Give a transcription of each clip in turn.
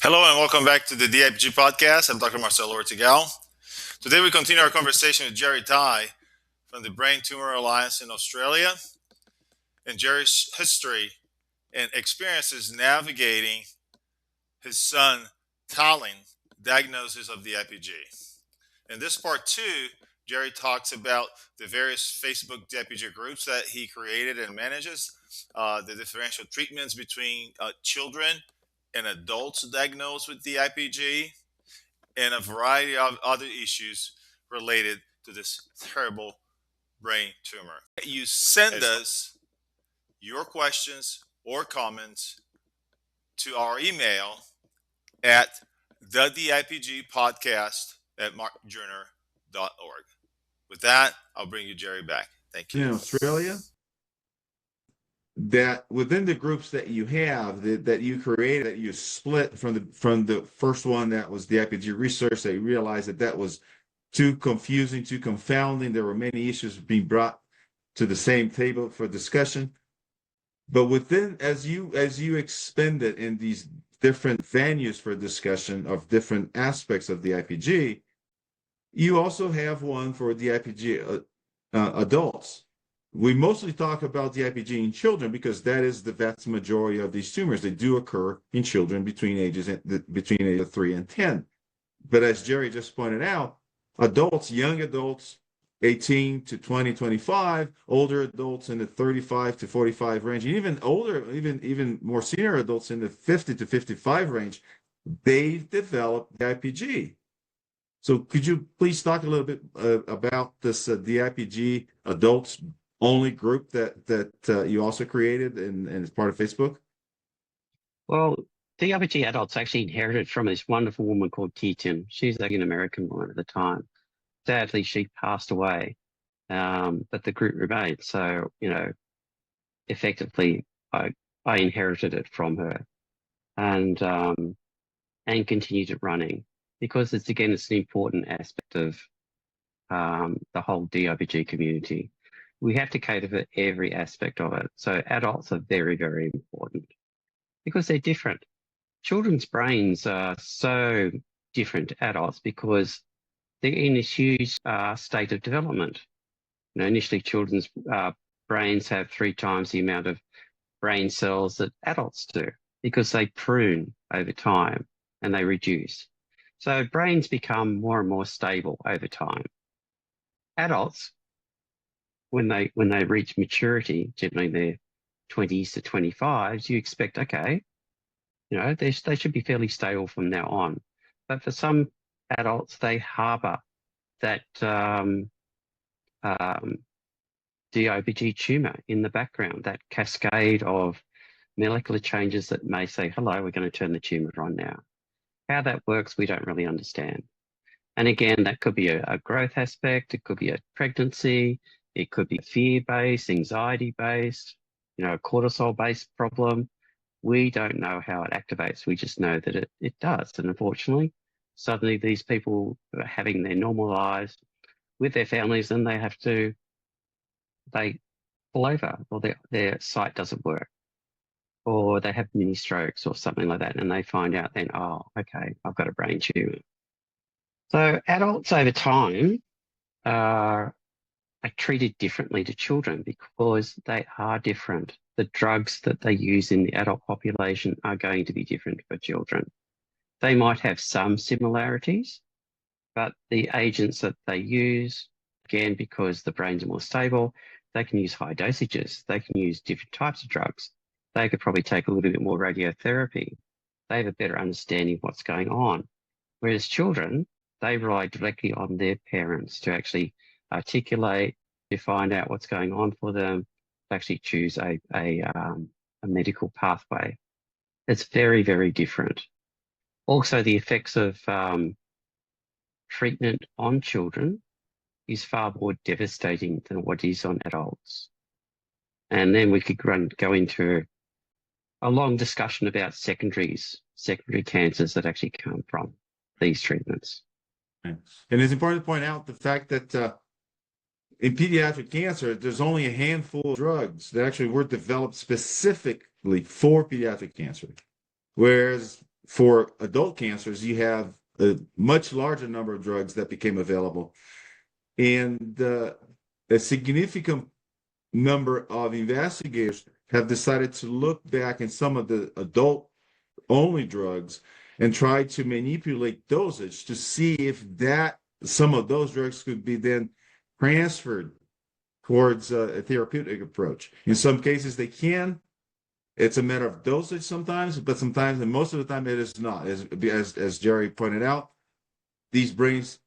Hello and welcome back to the DIPG podcast. I'm Dr. Marcelo Ortigal. Today we continue our conversation with Gerry from the Brain Tumor Alliance in Australia and Gerry's history and experiences navigating his son Talon's diagnosis of DIPG. In this part two, Gerry talks about the various Facebook DIPG groups that he created and manages, the differential treatments between children and adults diagnosed with DIPG, and a variety of other issues related to this terrible brain tumor. You send us your questions or comments to our email at thedipgpodcast@markjourner.org. With that, I'll bring you Gerry back. Thank you. In Australia, that within the groups that you have that you created, that you split from the first one that was the DIPG research, that you realized that was too confusing, too confounding. There were many issues being brought to the same table for discussion. But within, as you expanded in these different venues for discussion of different aspects of the DIPG, you also have one for DIPG adults. We mostly talk about DIPG in children because that is the vast majority of these tumors. They do occur in children between ages of 3 and 10. But as Gerry just pointed out, adults, young adults, 18 to 20, 25, older adults in the 35 to 45 range, and even older, even more senior adults in the 50 to 55 range, they've developed DIPG. So could you please talk a little bit about this DIPG adults only group that you also created and as part of Facebook? Well, DIPG adults actually inherited from this wonderful woman called Keaton. She's like an American woman at the time. Sadly, she passed away, but the group remained. So, effectively, I inherited it from her and continued it running because it's an important aspect of the whole DIPG community. We have to cater for every aspect of it. So adults are very, very important because they're different. Children's brains are so different to adults because they're in this huge state of development. Initially, children's brains have 3 times the amount of brain cells that adults do because they prune over time and they reduce. So brains become more and more stable over time. Adults, when they reach maturity, generally in their 20s to 25s, you expect, okay, they should be fairly stable from now on. But for some adults, they harbor that DIPG tumor in the background, that cascade of molecular changes that may say, hello, we're going to turn the tumor on now. How that works, we don't really understand. And again, that could be a growth aspect. It could be a pregnancy. It could be fear-based, anxiety-based, a cortisol-based problem. We don't know how it activates. We just know that it does. And unfortunately, suddenly these people are having their normal lives with their families and they fall over or their sight doesn't work or they have mini strokes or something like that. And they find out then, oh, okay, I've got a brain tumor. So adults over time are treated differently to children because they are different. The drugs that they use in the adult population are going to be different for children. They might have some similarities, but the agents that they use, again, because the brains are more stable, they can use high dosages. They can use different types of drugs. They could probably take a little bit more radiotherapy. They have a better understanding of what's going on. Whereas children, they rely directly on their parents to actually articulate, to find out what's going on for them, to actually choose a medical pathway. It's very, very different. Also, the effects of treatment on children is far more devastating than what is on adults. And then we could go into a long discussion about secondary cancers that actually come from these treatments. And it's important to point out the fact that in pediatric cancer, there's only a handful of drugs that actually were developed specifically for pediatric cancer. Whereas for adult cancers, you have a much larger number of drugs that became available, and a significant number of investigators have decided to look back in some of the adult only drugs and try to manipulate dosage to see if that some of those drugs could be then transferred towards a therapeutic approach. In some cases, they can. It's a matter of dosage sometimes, but sometimes, and most of the time, it is not. As Gerry pointed out, these brains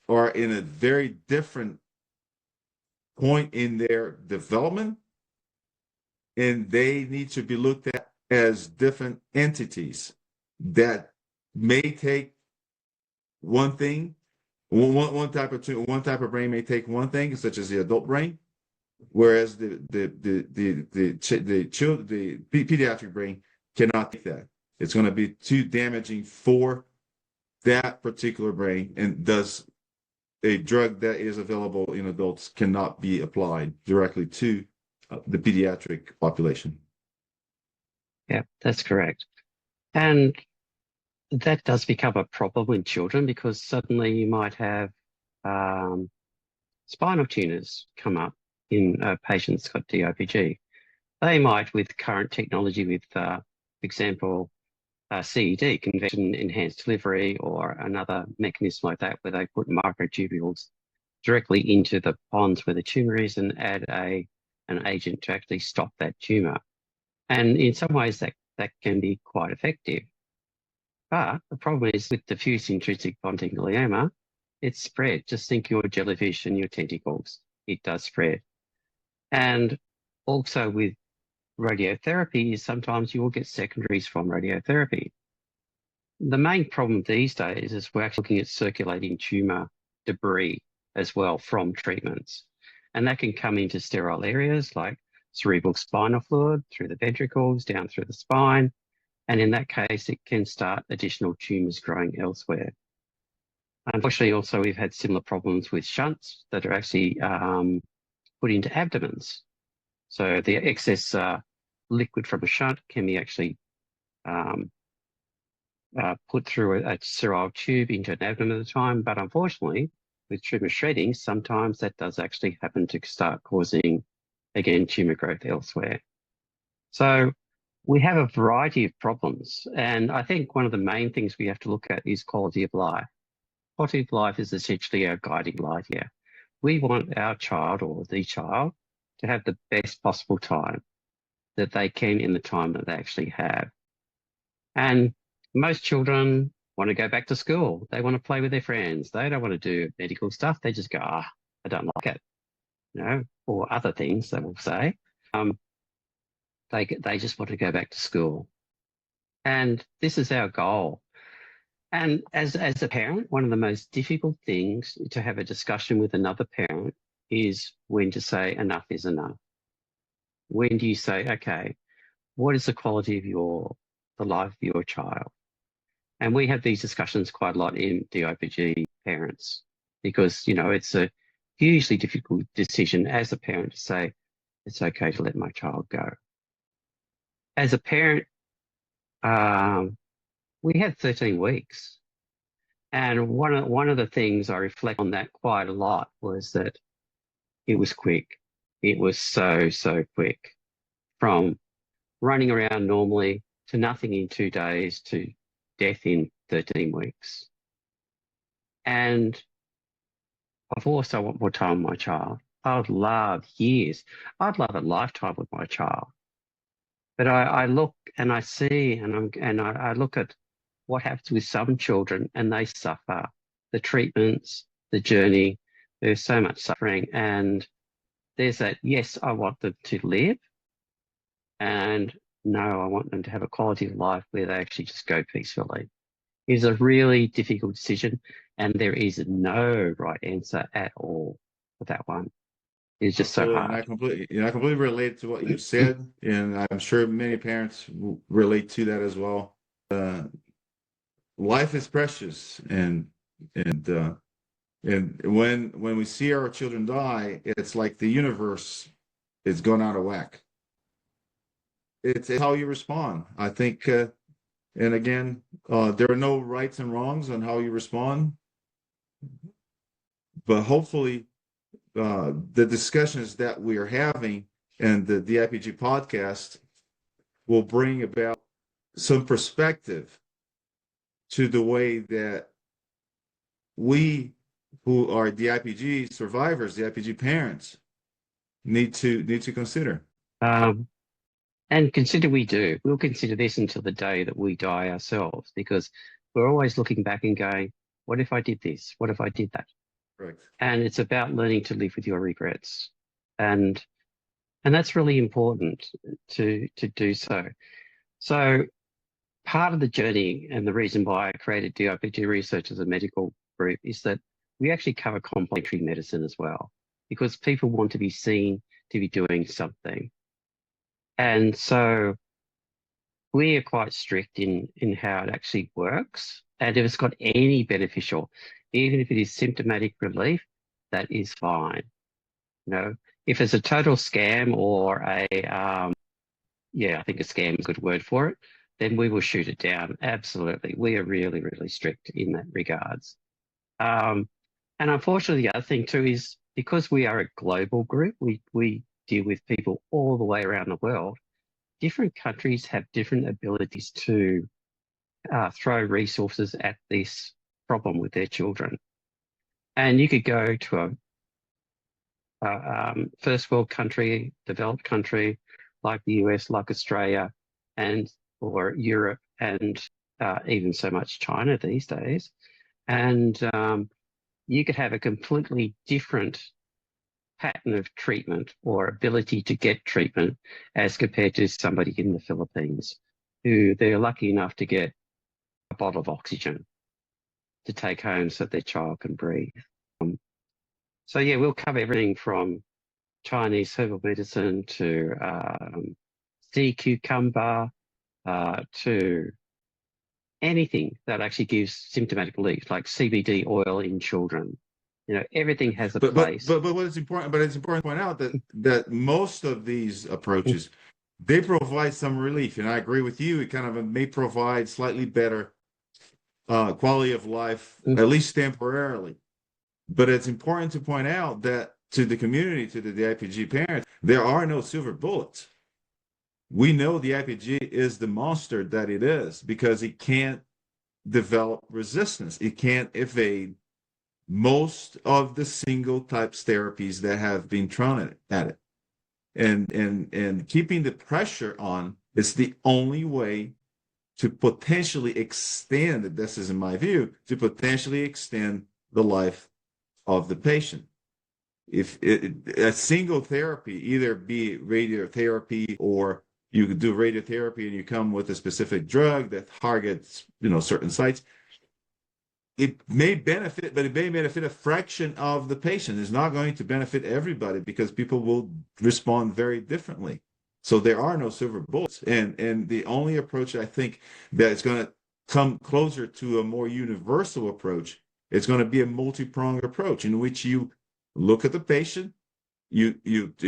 are in a very different point in their development, and they need to be looked at as different entities that may take one thing. One type of brain may take one thing, such as the adult brain, whereas the pediatric brain cannot take that. It's going to be too damaging for that particular brain, and thus a drug that is available in adults cannot be applied directly to the pediatric population. Yeah, that's correct. And that does become a problem in children because suddenly you might have spinal tumors come up in a patient that's got DIPG. They might, with current technology, with, for example, CED, convection enhanced delivery, or another mechanism like that, where they put microtubules directly into the pons where the tumor is and add an agent to actually stop that tumor. And in some ways, that can be quite effective. But the problem is with diffuse intrinsic pontine glioma, it's spread. Just think your jellyfish and your tentacles. It does spread. And also with radiotherapy is sometimes you will get secondaries from radiotherapy. The main problem these days is we're actually looking at circulating tumor debris as well from treatments. And that can come into sterile areas like cerebral spinal fluid, through the ventricles, down through the spine. And in that case, it can start additional tumors growing elsewhere. Unfortunately, also, we've had similar problems with shunts that are actually put into abdomens. So the excess liquid from a shunt can be actually put through a sterile tube into an abdomen at a time. But unfortunately, with tumor shredding, sometimes that does actually happen to start causing, again, tumor growth elsewhere. So we have a variety of problems. And I think one of the main things we have to look at is quality of life. Quality of life is essentially our guiding light here. We want our child or the child to have the best possible time that they can in the time that they actually have. And most children want to go back to school. They want to play with their friends. They don't want to do medical stuff. They just go, I don't like it, or other things they will say. They just want to go back to school. And this is our goal. And as a parent, one of the most difficult things to have a discussion with another parent is when to say enough is enough. When do you say, okay, what is the quality of the life of your child? And we have these discussions quite a lot in DIPG parents because, it's a hugely difficult decision as a parent to say, it's okay to let my child go. As a parent, we had 13 weeks. And one of the things I reflect on that quite a lot was that it was quick. It was so quick, from running around normally to nothing in 2 days to death in 13 weeks. And of course, I want more time with my child. I would love years. I'd love a lifetime with my child. But I look and I see and I look at what happens with some children and they suffer. The treatments, the journey, there's so much suffering. And there's that, yes, I want them to live. And no, I want them to have a quality of life where they actually just go peacefully. It's a really difficult decision. And there is no right answer at all for that one. It's just so hard. And I completely relate to what you said, and I'm sure many parents relate to that as well. Life is precious, and when we see our children die, it's like the universe is gone out of whack. It's how you respond. I think And again, there are no rights and wrongs on how you respond, but hopefully, the discussions that we are having and the DIPG podcast will bring about some perspective to the way that we who are DIPG survivors, DIPG parents, need to consider. And consider we do. We'll consider this until the day that we die ourselves, because we're always looking back and going, what if I did this? What if I did that? Correct. And it's about learning to live with your regrets. And that's really important to do so. So part of the journey and the reason why I created DIPG Research as a medical group is that we actually cover complementary medicine as well, because people want to be seen to be doing something. And so we are quite strict in how it actually works. And if it's got any beneficial, even if it is symptomatic relief, that is fine. You know, if it's a total scam or I think a scam is a good word for it, then we will shoot it down. Absolutely. We are really, really strict in that regards. And unfortunately, the other thing too is because we are a global group, we deal with people all the way around the world. Different countries have different abilities to throw resources at this problem with their children. And you could go to a first world country, developed country like the US, like Australia, or Europe, and even so much China these days. And you could have a completely different pattern of treatment or ability to get treatment as compared to somebody in the Philippines who they're lucky enough to get a bottle of oxygen to take home so that their child can breathe. So yeah, we'll cover everything from Chinese herbal medicine to sea cucumber to anything that actually gives symptomatic relief, like CBD oil in children. You know, everything has a place. But what is important, but it's important to point out that most of these approaches, they provide some relief. And I agree with you, it kind of may provide slightly better quality of life, at least temporarily. But it's important to point out that to the community, to the DIPG parents, there are no silver bullets. We know the DIPG is the monster that it is because it can't develop resistance. It can't evade most of the single types therapies that have been thrown at it. And keeping the pressure on is the only way to potentially extend, this is in my view, to potentially extend the life of the patient. If a single therapy, either be radiotherapy or you could do radiotherapy and you come with a specific drug that targets, certain sites, it may benefit, but it may benefit a fraction of the patient. It's not going to benefit everybody because people will respond very differently. So there are no silver bullets. And the only approach I think that is going to come closer to a more universal approach, it's going to be a multi-pronged approach in which you look at the patient, you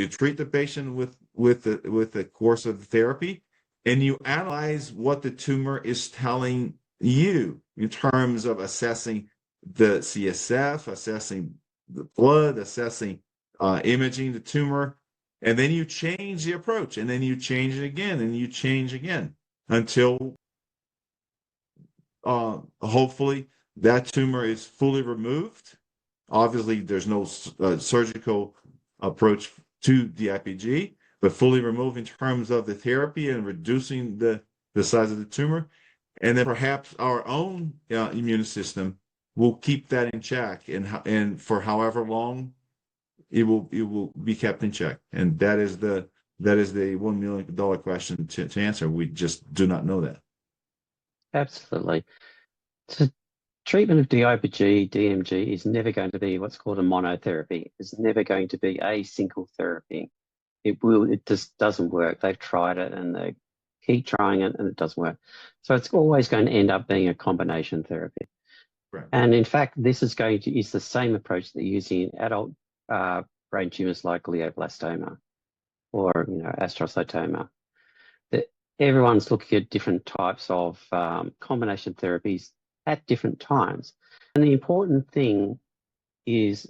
treat the patient with a course of therapy, and you analyze what the tumor is telling you in terms of assessing the CSF, assessing the blood, assessing imaging the tumor, and then you change the approach, and then you change it again, and you change again until hopefully that tumor is fully removed. Obviously, there's no surgical approach to DIPG, but fully removed in terms of the therapy and reducing the size of the tumor. And then perhaps our own immune system will keep that in check, and for however long it will be kept in check. And that is the $1 million question to answer. We just do not know that. Absolutely. So treatment of DIPG, DMG is never going to be what's called a monotherapy. It's never going to be a single therapy. It just doesn't work. They've tried it and they keep trying it and it doesn't work. So it's always going to end up being a combination therapy. Right. And in fact, this is the same approach they're using in adult brain tumors like glioblastoma or astrocytoma. everyone's looking at different types of combination therapies at different times. And the important thing is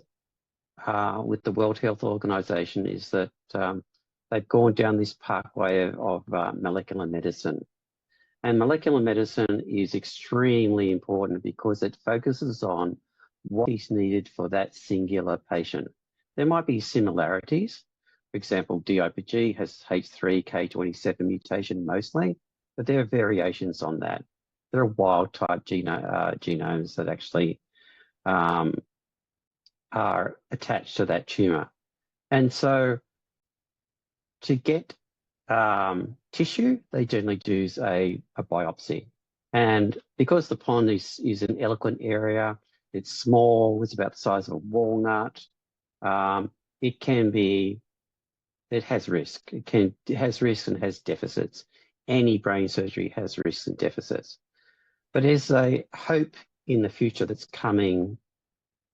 with the World Health Organization is that they've gone down this pathway of molecular medicine. And molecular medicine is extremely important because it focuses on what is needed for that singular patient. There might be similarities. For example, DIPG has H3K27 mutation mostly, but there are variations on that. There are wild type genomes that actually are attached to that tumor. And so to get tissue, they generally do a biopsy. And because the pond is an eloquent area, it's small, it's about the size of a walnut, it has risk. It has risks and has deficits. Any brain surgery has risks and deficits. But there's a hope in the future that's coming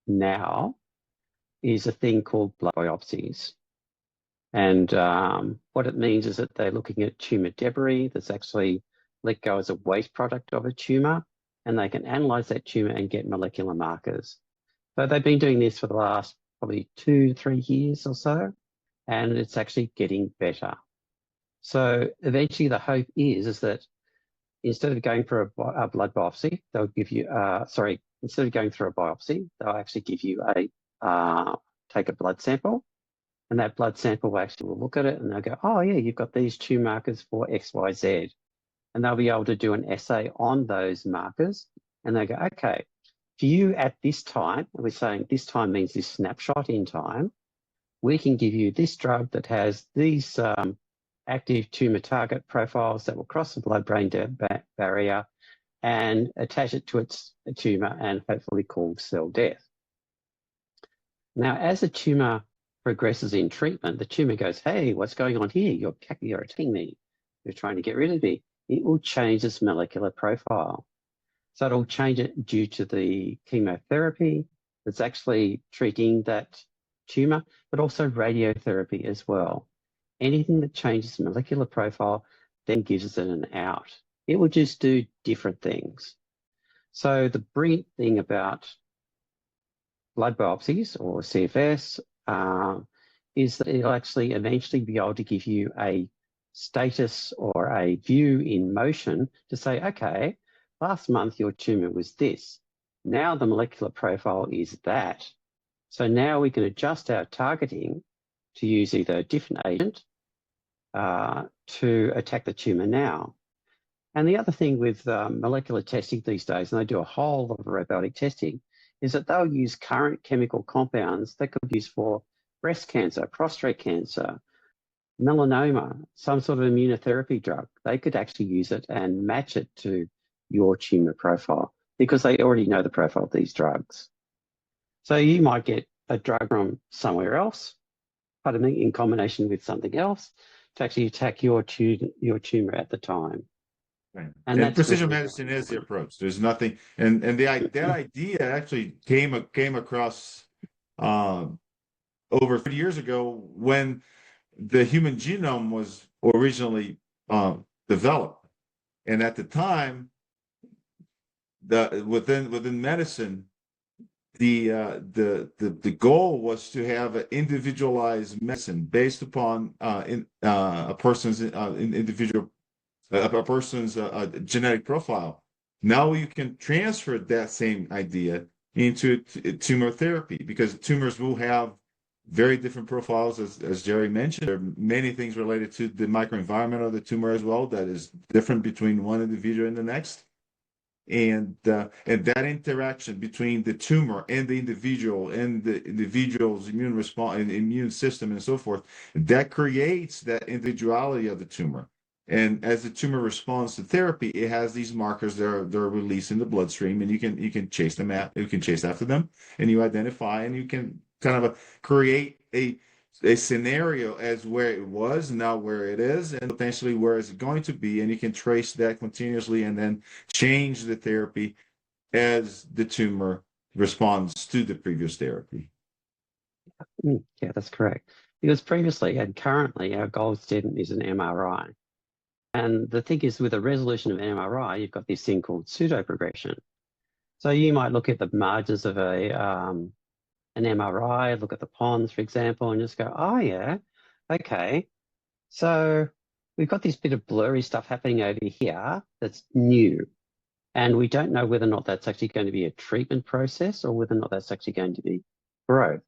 now is a thing called blood biopsies. And what it means is that they're looking at tumor debris that's actually let go as a waste product of a tumor, and they can analyze that tumor and get molecular markers. So they've been doing this for the last probably 2-3 years or so, and it's actually getting better. So eventually the hope is that instead of going for a blood biopsy, they'll give you, instead of going through a biopsy, they'll actually give you take a blood sample. And that blood sample actually will look at it and they'll go, oh yeah, you've got these 2 markers for X, Y, Z. And they'll be able to do an assay on those markers. And they go, okay, for you at this time, and we're saying this time means this snapshot in time, we can give you this drug that has these active tumor target profiles that will cross the blood-brain barrier and attach it to its tumor and hopefully cause cell death. Now, as a tumor progresses in treatment, the tumor goes, hey, what's going on here? You're attacking me. You're trying to get rid of me. It will change its molecular profile. So it'll change it due to the chemotherapy that's actually treating that tumor, but also radiotherapy as well. Anything that changes the molecular profile then gives it an out. It will just do different things. So the brilliant thing about blood biopsies or CFS is that it'll actually eventually be able to give you a status or a view in motion to say, okay, last month your tumor was this. Now the molecular profile is that. So now we can adjust our targeting to use either a different agent to attack the tumor now. And the other thing with molecular testing these days, and they do a whole lot of robotic testing, is that they'll use current chemical compounds that could be used for breast cancer, prostate cancer, melanoma, some sort of immunotherapy drug. They could actually use it and match it to your tumor profile because they already know the profile of these drugs. So you might get a drug from somewhere else, in combination with something else to actually attack your tumor at the time. Right. And And that's precision really medicine is the approach. There's nothing, and that idea actually came across over 50 years ago when the human genome was originally developed, and at the time, within medicine, the goal was to have an individualized medicine based upon a person's individual a person's genetic profile. Now you can transfer that same idea into tumor therapy because tumors will have very different profiles, as Gerry mentioned. There are many things related to the microenvironment of the tumor as well that is different between one individual and the next. And that interaction between the tumor and the individual's immune response and immune system and so forth, that creates that individuality of the tumor. And as the tumor responds to therapy, it has these markers that are released in the bloodstream, and you can chase them you can chase after them, and you identify, and you can kind of create a scenario as where it was, now where it is, and potentially where it's going to be, and you can trace that continuously, and then change the therapy as the tumor responds to the previous therapy. Yeah, that's correct. Because previously and currently our gold standard is an MRI. And the thing is, with a resolution of an MRI, you've got this thing called pseudo-progression. So you might look at the margins of an MRI, look at the pons, for example, and just go, oh, yeah, okay. So we've got this bit of blurry stuff happening over here that's new. And we don't know whether or not that's actually going to be a treatment process or whether or not that's actually going to be growth.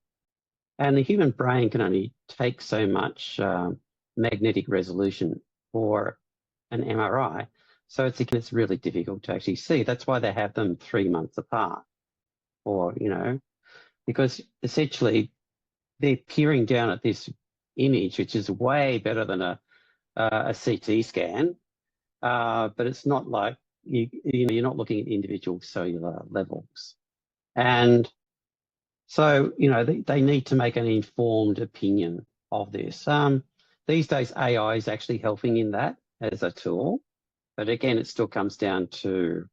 And the human brain can only take so much magnetic resolution for an MRI. So it's really difficult to actually see. That's why they have them 3 months apart, or, because essentially they're peering down at this image, which is way better than a CT scan, but it's not like you're not looking at individual cellular levels. And so, they need to make an informed opinion of this. These days, AI is actually helping in that as a tool. But again, it still comes down to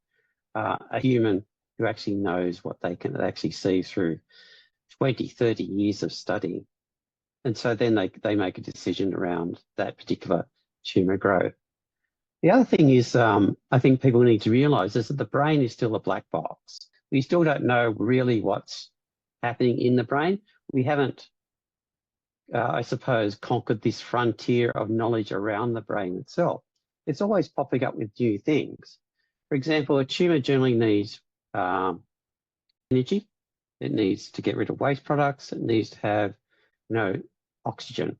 a human who actually knows what they can actually see through 20, 30 years of study. And so then they make a decision around that particular tumor growth. The other thing is, I think people need to realize is that the brain is still a black box. We still don't know really what's happening in the brain. We haven't, I suppose, conquered this frontier of knowledge around the brain itself. It's always popping up with new things. For example, a tumor generally needs energy. It needs to get rid of waste products. It needs to have, oxygen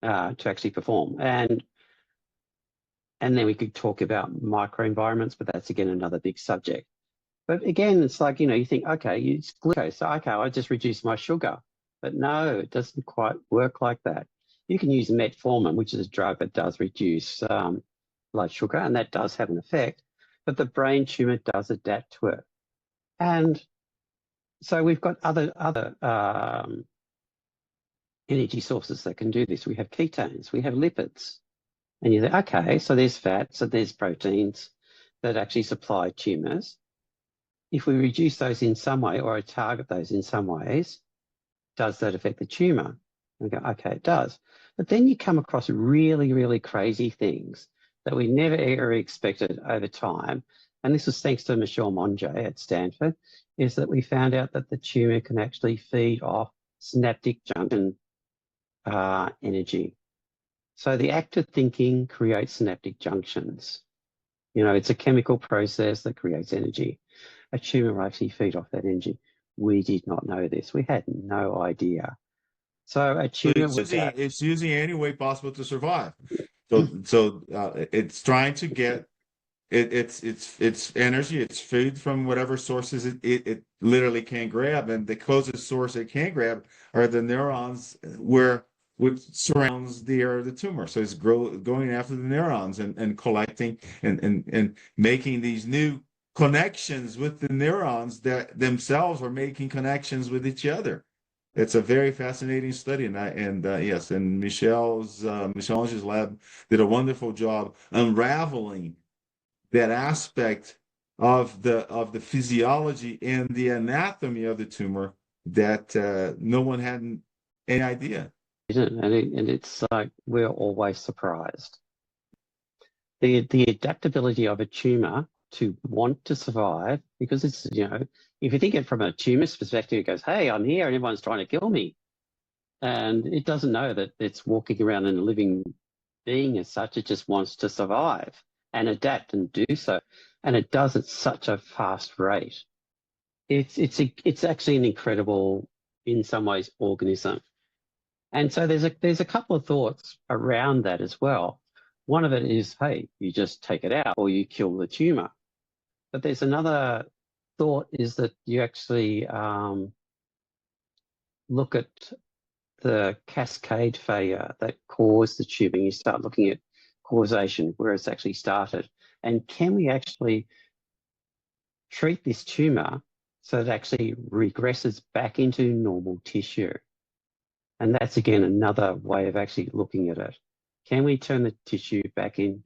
to actually perform. And then we could talk about microenvironments, but that's again another big subject. But again, it's like, you think, okay, it's glucose. So, okay, I just reduce my sugar. But no, it doesn't quite work like that. You can use metformin, which is a drug that does reduce blood sugar, and that does have an effect, but the brain tumor does adapt to it. And so we've got other energy sources that can do this. We have ketones, we have lipids. And you think, okay, so there's fats, so there's proteins that actually supply tumors. If we reduce those in some way or target those in some ways, does that affect the tumor? And we go, okay, it does. But then you come across really, really crazy things that we never ever expected over time. And this was thanks to Michelle Monge at Stanford, is that we found out that the tumor can actually feed off synaptic junction energy. So the act of thinking creates synaptic junctions. It's a chemical process that creates energy. A tumor will actually feed off that energy. We did not know this. We had no idea. So a tumor it's using any way possible to survive. So it's trying to get it's energy, it's food from whatever sources it literally can grab, and the closest source it can grab are the neurons which surrounds the tumor. So it's going after the neurons and collecting and making these new connections with the neurons that themselves are making connections with each other. It's a very fascinating study, and yes, and Michelle's lab did a wonderful job unraveling that aspect of the physiology and the anatomy of the tumor that no one had any idea. And it's like we're always surprised. The adaptability of a tumor to want to survive, because it's, if you think it from a tumor's perspective, it goes, hey, I'm here and everyone's trying to kill me. And it doesn't know that it's walking around in a living being as such. It just wants to survive and adapt and do so. And it does at such a fast rate. It's actually an incredible, in some ways, organism. And so there's a couple of thoughts around that as well. One of it is, hey, you just take it out or you kill the tumor. But there's another thought is that you actually look at the cascade failure that caused the tumor. You start looking at causation, where it's actually started. And can we actually treat this tumor so that it actually regresses back into normal tissue? And that's, again, another way of actually looking at it. Can we turn the tissue back in?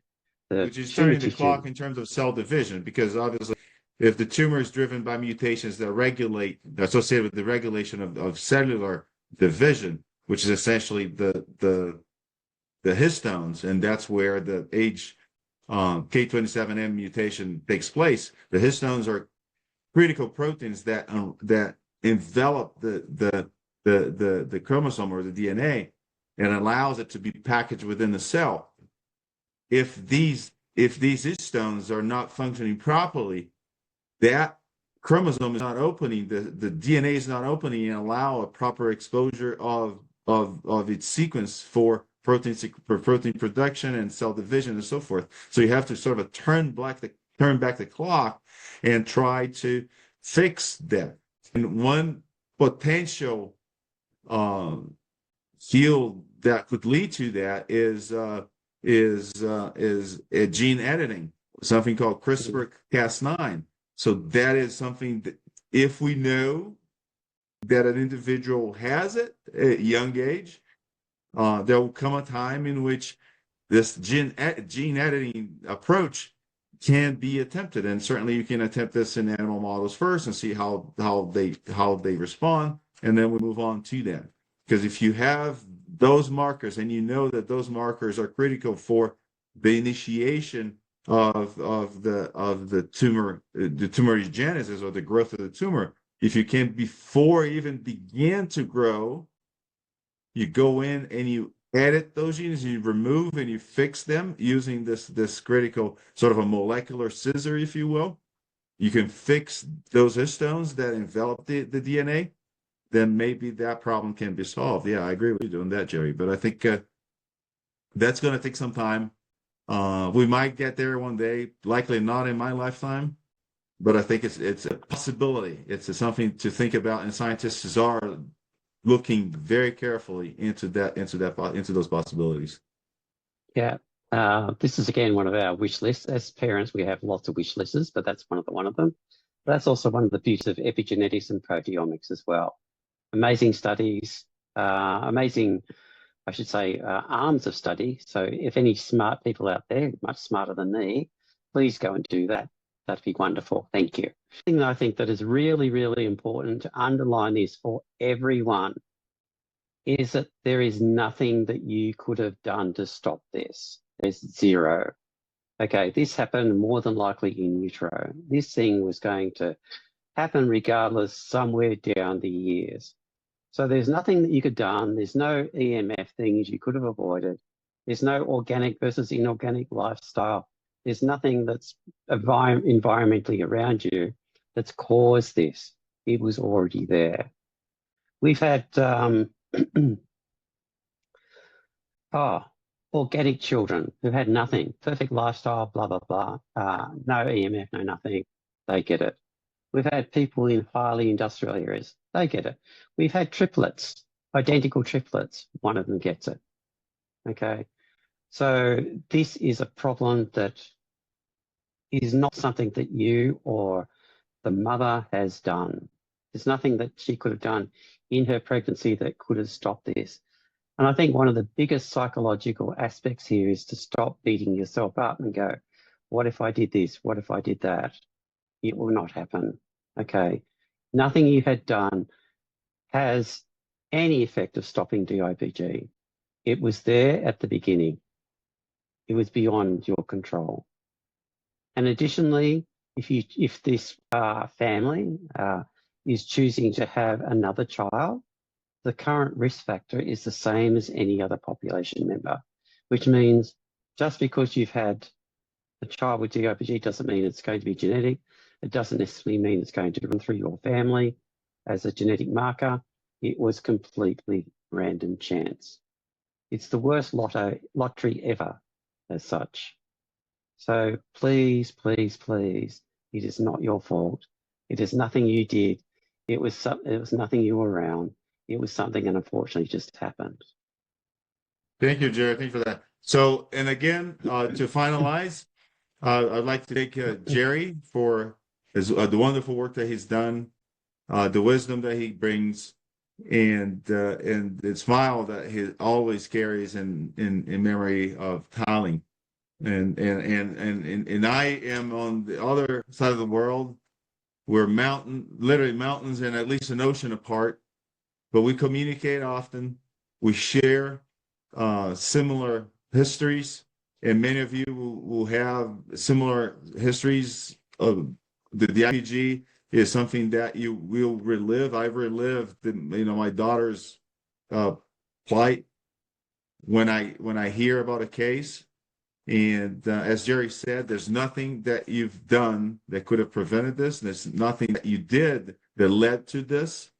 Which is turning the clock in terms of cell division, because obviously if the tumor is driven by mutations that associated with the regulation of cellular division, which is essentially the the histones, and that's where the K27M mutation takes place. The histones are critical proteins that envelop the chromosome or the DNA and allows it to be packaged within the cell. If these histones are not functioning properly, that chromosome is not opening, the DNA is not opening and allow a proper exposure of its sequence for protein production and cell division and so forth. So you have to sort of turn back the clock and try to fix that. And one potential field that could lead to that is gene editing, something called CRISPR-Cas9. So that is something that if we know that an individual has it at a young age, there will come a time in which this gene editing approach can be attempted. And certainly you can attempt this in animal models first and see how they respond. And then we move on to that. Because if you have those markers and you know that those markers are critical for the initiation of the tumorigenesis or the growth of the tumor, if you can, before even begin to grow, you go in and you edit those genes, you remove and you fix them using this critical sort of a molecular scissor, if you will. You can fix those histones that envelop the DNA, then maybe that problem can be solved. Yeah, I agree with you doing that, Gerry. But I think that's going to take some time. We might get there one day, likely not in my lifetime, but I think it's a possibility. It's something to think about, and scientists are looking very carefully into those possibilities. Yeah. This is again one of our wish lists. As parents, we have lots of wish lists, but that's one of them. But that's also one of the beauties of epigenetics and proteomics as well. Amazing studies, amazing, I should say, arms of study. So if any smart people out there, much smarter than me, please go and do that. That'd be wonderful. Thank you. The thing that I think that is really, really important to underline this for everyone is that there is nothing that you could have done to stop this. There's zero. Okay, this happened more than likely in utero. This thing was going to happen regardless somewhere down the years. So there's nothing that you could have done. There's no EMF things you could have avoided. There's no organic versus inorganic lifestyle. There's nothing that's environmentally around you that's caused this. It was already there. We've had organic children who had nothing, perfect lifestyle, blah, blah, blah. No EMF, no nothing. They get it. We've had people in highly industrial areas. They get it. We've had triplets, identical triplets. One of them gets it. Okay. So this is a problem that is not something that you or the mother has done. There's nothing that she could have done in her pregnancy that could have stopped this. And I think one of the biggest psychological aspects here is to stop beating yourself up and go, what if I did this? What if I did that? It will not happen. Okay. Nothing you had done has any effect of stopping DIPG. It was there at the beginning. It was beyond your control. And additionally, if this family is choosing to have another child, the current risk factor is the same as any other population member, which means just because you've had a child with DIPG doesn't mean it's going to be genetic. It doesn't necessarily mean it's going to run through your family as a genetic marker. It was completely random chance. It's the worst lottery ever as such. So please, please, please, it is not your fault. It is nothing you did. It was nothing you were around. It was something that unfortunately just happened. Thank you, Gerry. Thank you for that. So, and again, to finalize, I'd like to thank Gerry for the wonderful work that he's done, the wisdom that he brings, and the smile that he always carries in memory of Tyling. And I am on the other side of the world. We're literally mountains and at least an ocean apart, but we communicate often. We share similar histories, and many of you will have similar histories of the DIPG is something that you will relive. I've relived, my daughter's plight when I hear about a case. And as Gerry said, there's nothing that you've done that could have prevented this. There's nothing that you did that led to this.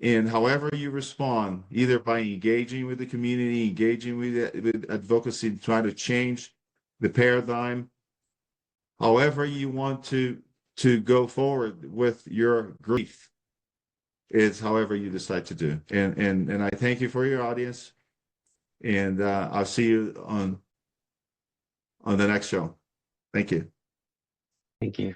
And however you respond, either by engaging with the community, engaging with advocacy, trying to change the paradigm, however you want to go forward with your grief is however you decide to do. And I thank you for your audience. And I'll see you on the next show. Thank you. Thank you.